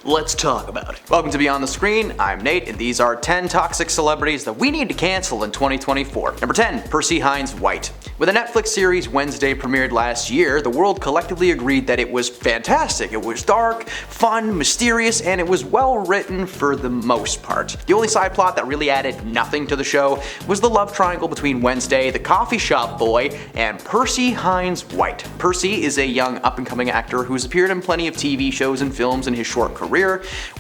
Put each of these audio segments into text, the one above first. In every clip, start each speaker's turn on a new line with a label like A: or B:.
A: let's talk about it. Welcome to Beyond the Screen, I'm Nate, and these are 10 toxic celebrities that we need to cancel in 2024. Number 10, Percy Hynes White. With a Netflix series Wednesday premiered last year, the world collectively agreed that it was fantastic. It was dark, fun, mysterious, and it was well written for the most part. The only side plot that really added nothing to the show was the love triangle between Wednesday, the coffee shop boy, and Percy Hynes White. Percy is a young up-and-coming actor who's appeared in plenty of TV shows and films in his short career.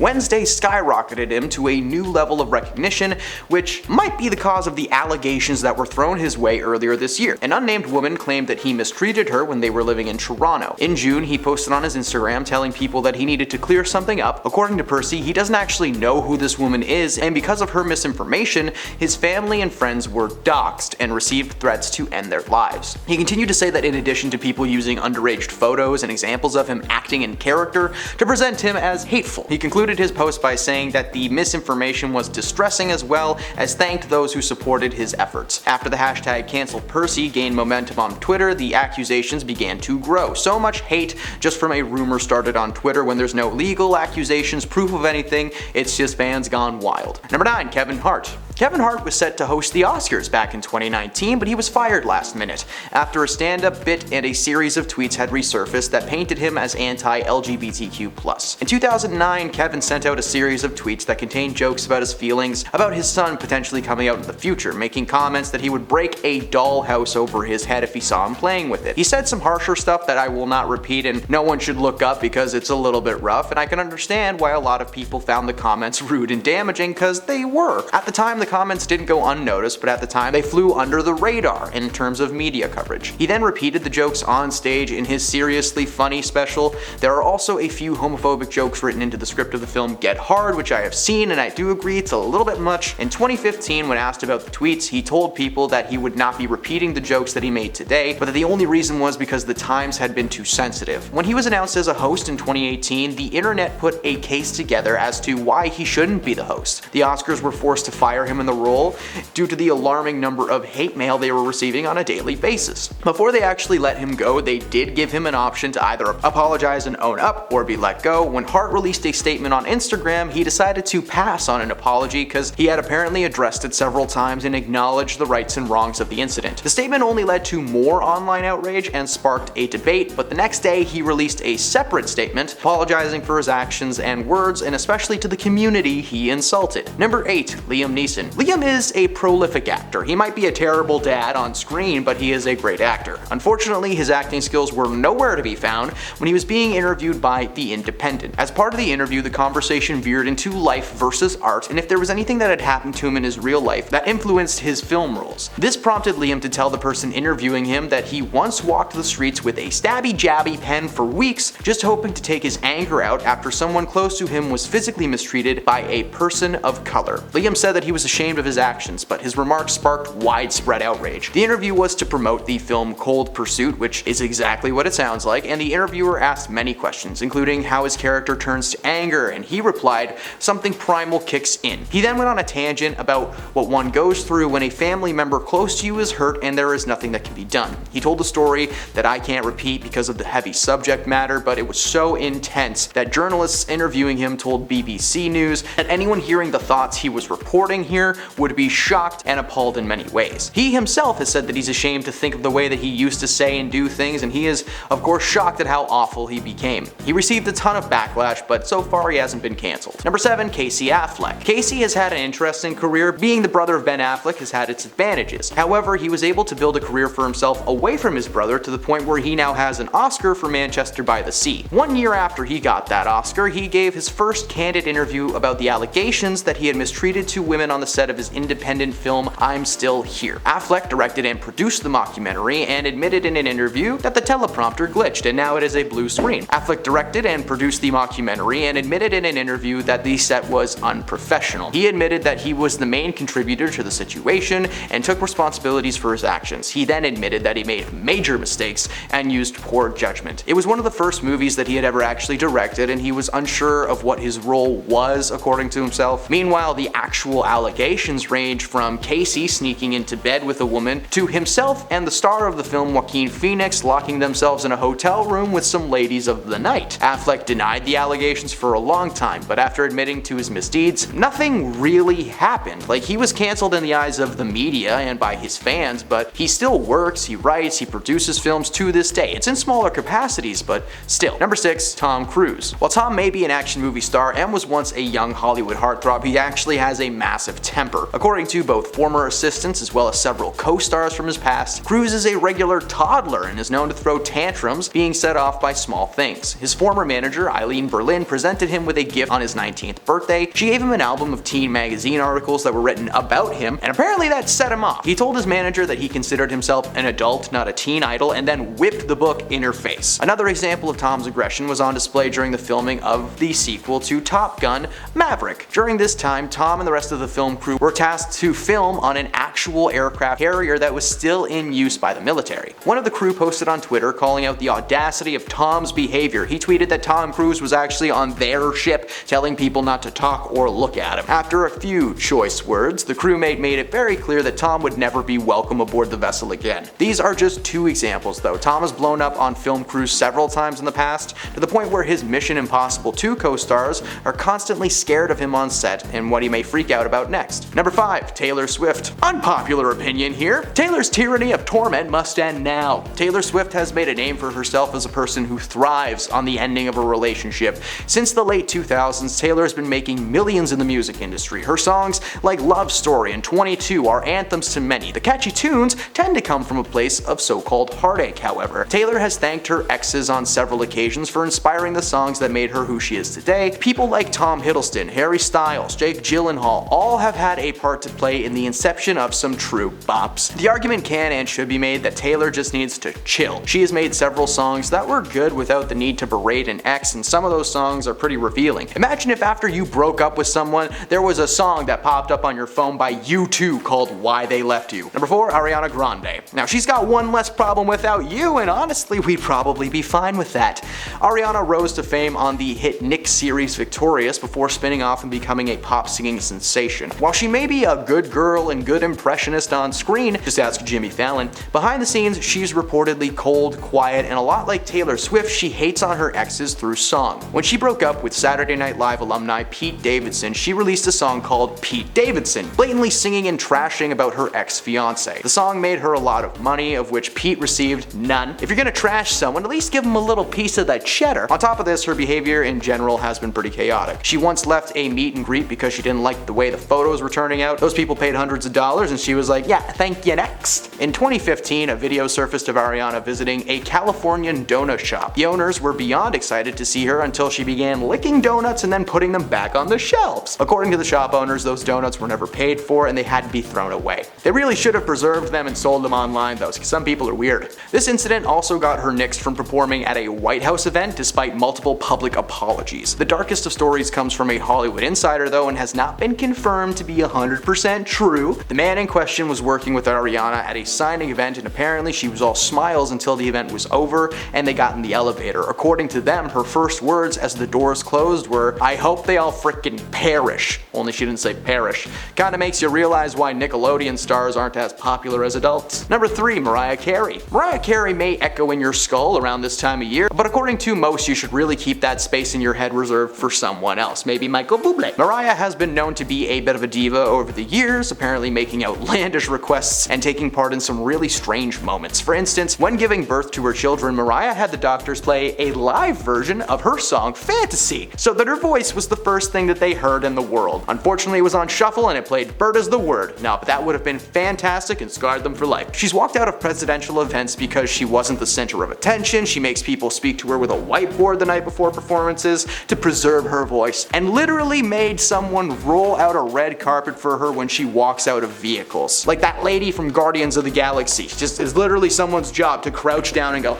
A: Wednesday skyrocketed him to a new level of recognition, which might be the cause of the allegations that were thrown his way earlier this year. An unnamed woman claimed that he mistreated her when they were living in Toronto. In June, he posted on his Instagram telling people that he needed to clear something up. According to Percy, he doesn't actually know who this woman is, and because of her misinformation, his family and friends were doxxed and received threats to end their lives. He continued to say that in addition to people using underage photos and examples of him acting in character to present him as hateful, he concluded his post by saying that the misinformation was distressing, as well as thanked those who supported his efforts. After the hashtag #CancelPercy gained momentum on Twitter, the accusations began to grow. So much hate just from a rumor started on Twitter when there's no legal accusations, proof of anything, it's just fans gone wild. Number 9, Kevin Hart. Kevin Hart was set to host the Oscars back in 2019, but he was fired last minute after a stand-up bit and a series of tweets had resurfaced that painted him as anti-LGBTQ+. In 2009, Kevin sent out a series of tweets that contained jokes about his feelings about his son potentially coming out in the future, making comments that he would break a dollhouse over his head if he saw him playing with it. He said some harsher stuff that I will not repeat and no one should look up because it's a little bit rough, and I can understand why a lot of people found the comments rude and damaging, because they were. At the time, the comments didn't go unnoticed, but at the time they flew under the radar in terms of media coverage. He then repeated the jokes on stage in his Seriously Funny special. There are also a few homophobic jokes written into the script of the film Get Hard, which I have seen, and I do agree it's a little bit much. In 2015, when asked about the tweets, he told people that he would not be repeating the jokes that he made today, but that the only reason was because the times had been too sensitive. When he was announced as a host in 2018, the internet put a case together as to why he shouldn't be the host. The Oscars were forced to fire him in the role due to the alarming number of hate mail they were receiving on a daily basis. Before they actually let him go, they did give him an option to either apologize and own up or be let go. When Hart released a statement on Instagram, he decided to pass on an apology because he had apparently addressed it several times and acknowledged the rights and wrongs of the incident. The statement only led to more online outrage and sparked a debate, but the next day he released a separate statement apologizing for his actions and words, and especially to the community he insulted. Number 8, Liam Neeson. Liam is a prolific actor. He might be a terrible dad on screen, but he is a great actor. Unfortunately, his acting skills were nowhere to be found when he was being interviewed by The Independent. As part of the interview, the conversation veered into life versus art, and if there was anything that had happened to him in his real life that influenced his film roles. This prompted Liam to tell the person interviewing him that he once walked the streets with a stabby-jabby pen for weeks, just hoping to take his anger out after someone close to him was physically mistreated by a person of color. Liam said that he was ashamed of his actions, but his remarks sparked widespread outrage. The interview was to promote the film Cold Pursuit, which is exactly what it sounds like, and the interviewer asked many questions, including how his character turns to anger, and he replied, "Something primal kicks in." He then went on a tangent about what one goes through when a family member close to you is hurt and there is nothing that can be done. He told a story that I can't repeat because of the heavy subject matter, but it was so intense that journalists interviewing him told BBC News that anyone hearing the thoughts he was reporting here would be shocked and appalled in many ways. He himself has said that he's ashamed to think of the way that he used to say and do things, and he is of course shocked at how awful he became. He received a ton of backlash, but so far he hasn't been cancelled. Number 7, Casey Affleck. Casey has had an interesting career. Being the brother of Ben Affleck has had its advantages. However, he was able to build a career for himself away from his brother to the point where he now has an Oscar for Manchester by the Sea. 1 year after he got that Oscar, he gave his first candid interview about the allegations that he had mistreated two women on the set of his independent film I'm Still Here. Affleck directed and produced the mockumentary and admitted in an interview that the teleprompter glitched and now it is a blue screen. Affleck directed and produced the mockumentary and admitted in an interview that the set was unprofessional. He admitted that he was the main contributor to the situation and took responsibilities for his actions. He then admitted that he made major mistakes and used poor judgment. It was one of the first movies that he had ever actually directed, and he was unsure of what his role was, according to himself. Meanwhile, the actual allegations allegations range from Casey sneaking into bed with a woman to himself and the star of the film Joaquin Phoenix locking themselves in a hotel room with some ladies of the night. Affleck denied the allegations for a long time, but after admitting to his misdeeds, nothing really happened. Like, he was cancelled in the eyes of the media and by his fans, but he still works, he writes, he produces films to this day. It's in smaller capacities, but still. Number 6, Tom Cruise. While Tom may be an action movie star and was once a young Hollywood heartthrob, he actually has a massive temper. According to both former assistants as well as several co-stars from his past, Cruise is a regular toddler and is known to throw tantrums being set off by small things. His former manager, Eileen Berlin, presented him with a gift on his 19th birthday. She gave him an album of teen magazine articles that were written about him, and apparently that set him off. He told his manager that he considered himself an adult, not a teen idol, and then whipped the book in her face. Another example of Tom's aggression was on display during the filming of the sequel to Top Gun, Maverick. During this time, Tom and the rest of the film crew were tasked to film on an actual aircraft carrier that was still in use by the military. One of the crew posted on Twitter calling out the audacity of Tom's behavior. He tweeted that Tom Cruise was actually on their ship, telling people not to talk or look at him. After a few choice words, the crewmate made it very clear that Tom would never be welcome aboard the vessel again. These are just two examples though. Tom has blown up on film crews several times in the past, to the point where his Mission Impossible 2 co-stars are constantly scared of him on set and what he may freak out about next. Number 5, Taylor Swift. Unpopular opinion here. Taylor's tyranny of torment must end now. Taylor Swift has made a name for herself as a person who thrives on the ending of a relationship. Since the late 2000s, Taylor has been making millions in the music industry. Her songs like Love Story and 22 are anthems to many. The catchy tunes tend to come from a place of so-called heartache, however. Taylor has thanked her exes on several occasions for inspiring the songs that made her who she is today. People like Tom Hiddleston, Harry Styles, Jake Gyllenhaal all have had a part to play in the inception of some true bops. The argument can and should be made that Taylor just needs to chill. She has made several songs that were good without the need to berate an ex, and some of those songs are pretty revealing. Imagine if after you broke up with someone, there was a song that popped up on your phone by U2 called Why They Left You. Number 4, Ariana Grande. Now, she's got one less problem without you, and honestly, we'd probably be fine with that. Ariana rose to fame on the hit Nick series Victorious before spinning off and becoming a pop singing sensation. While she may be a good girl and good impressionist on screen, just ask Jimmy Fallon, behind the scenes she's reportedly cold, quiet, and a lot like Taylor Swift, she hates on her exes through song. When she broke up with Saturday Night Live alumni Pete Davidson, she released a song called Pete Davidson, blatantly singing and trashing about her ex-fiance. The song made her a lot of money, of which Pete received none. If you're gonna trash someone, at least give them a little piece of that cheddar. On top of this, her behavior in general has been pretty chaotic. She once left a meet and greet because she didn't like the way the photos were turning out. Those people paid hundreds of dollars and she was like, yeah, thank you, next. In 2015, a video surfaced of Ariana visiting a Californian donut shop. The owners were beyond excited to see her until she began licking donuts and then putting them back on the shelves. According to the shop owners, those donuts were never paid for and they had to be thrown away. They really should have preserved them and sold them online though, because some people are weird. This incident also got her nixed from performing at a White House event despite multiple public apologies. The darkest of stories comes from a Hollywood insider though and has not been confirmed to be 100% true. The man in question was working with Ariana at a signing event and apparently she was all smiles until the event was over and they got in the elevator. According to them, her first words as the doors closed were, "I hope they all frickin' perish." Only she didn't say perish. Kinda makes you realize why Nickelodeon stars aren't as popular as adults. Number 3, Mariah Carey. Mariah Carey may echo in your skull around this time of year, but according to most, you should really keep that space in your head reserved for someone else, maybe Michael Bublé. Mariah has been known to be a bit of a diva over the years, apparently making outlandish requests and taking part in some really strange moments. For instance, when giving birth to her children, Mariah had the doctors play a live version of her song Fantasy, so that her voice was the first thing that they heard in the world. Unfortunately, it was on shuffle and it played Bird as the Word. Now, but that would have been fantastic and scarred them for life. She's walked out of presidential events because she wasn't the center of attention. She makes people speak to her with a whiteboard the night before performances to preserve her voice, and literally made someone roll out a red carpet for her when she walks out of vehicles. Like that lady from Guardians of the Galaxy. Just is literally someone's job to crouch down and go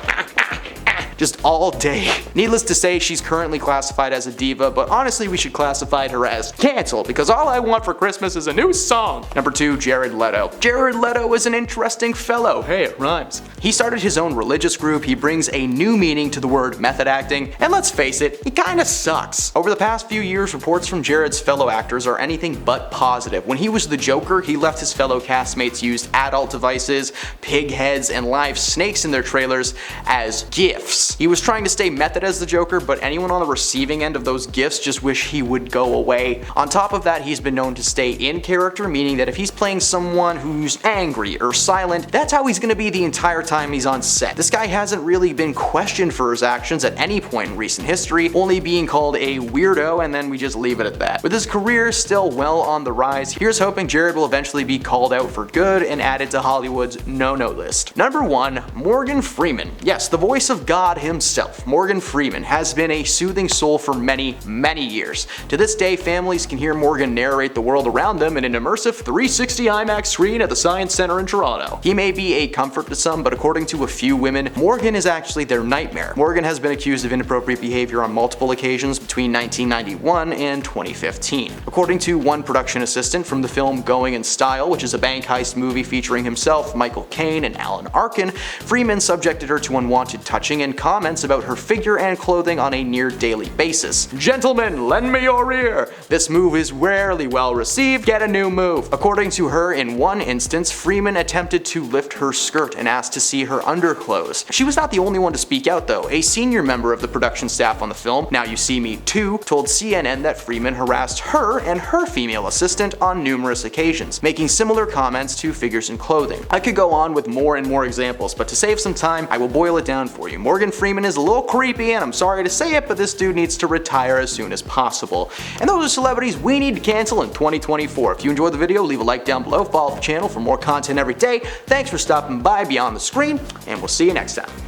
A: just all day. Needless to say, she's currently classified as a diva, but honestly we should classify her as canceled, because all I want for Christmas is a new song. Number 2, Jared Leto. Jared Leto is an interesting fellow. Hey, it rhymes. He started his own religious group. He brings a new meaning to the word method acting, and let's face it, he kinda sucks. Over the past few years, reports from Jared's fellow actors are anything but positive. When he was the Joker, he left his fellow castmates use adult devices, pig heads, and live snakes in their trailers as gifts. He was trying to stay method as the Joker, but anyone on the receiving end of those gifts just wish he would go away. On top of that, he's been known to stay in character, meaning that if he's playing someone who's angry or silent, that's how he's gonna be the entire time he's on set. This guy hasn't really been questioned for his actions at any point in recent history, only being called a weirdo, and then we just leave it at that. With his career still well on the rise, here's hoping Jared will eventually be called out for good and added to Hollywood's no-no list. Number 1, Morgan Freeman. Yes, the voice of God himself, Morgan Freeman, has been a soothing soul for many, many years. To this day, families can hear Morgan narrate the world around them in an immersive 360 IMAX screen at the Science Center in Toronto. He may be a comfort to some, but according to a few women, Morgan is actually their nightmare. Morgan has been accused of inappropriate behavior on multiple occasions between 1991 and 2015. According to one production assistant from the film Going in Style, which is a bank heist movie featuring himself, Michael Caine, and Alan Arkin, Freeman subjected her to unwanted touching and comments about her figure and clothing on a near daily basis. Gentlemen, lend me your ear! This move is rarely well received, get a new move. According to her, in one instance, Freeman attempted to lift her skirt and asked to see her underclothes. She was not the only one to speak out though. A senior member of the production staff on the film, Now You See Me Too, told CNN that Freeman harassed her and her female assistant on numerous occasions, making similar comments to figures in clothing. I could go on with more and more examples, but to save some time, I will boil it down for you. Morgan Freeman is a little creepy, and I'm sorry to say it, but this dude needs to retire as soon as possible. And those are celebrities we need to cancel in 2024. If you enjoyed the video, leave a like down below, follow the channel for more content every day. Thanks for stopping by Beyond the Screen, and we'll see you next time.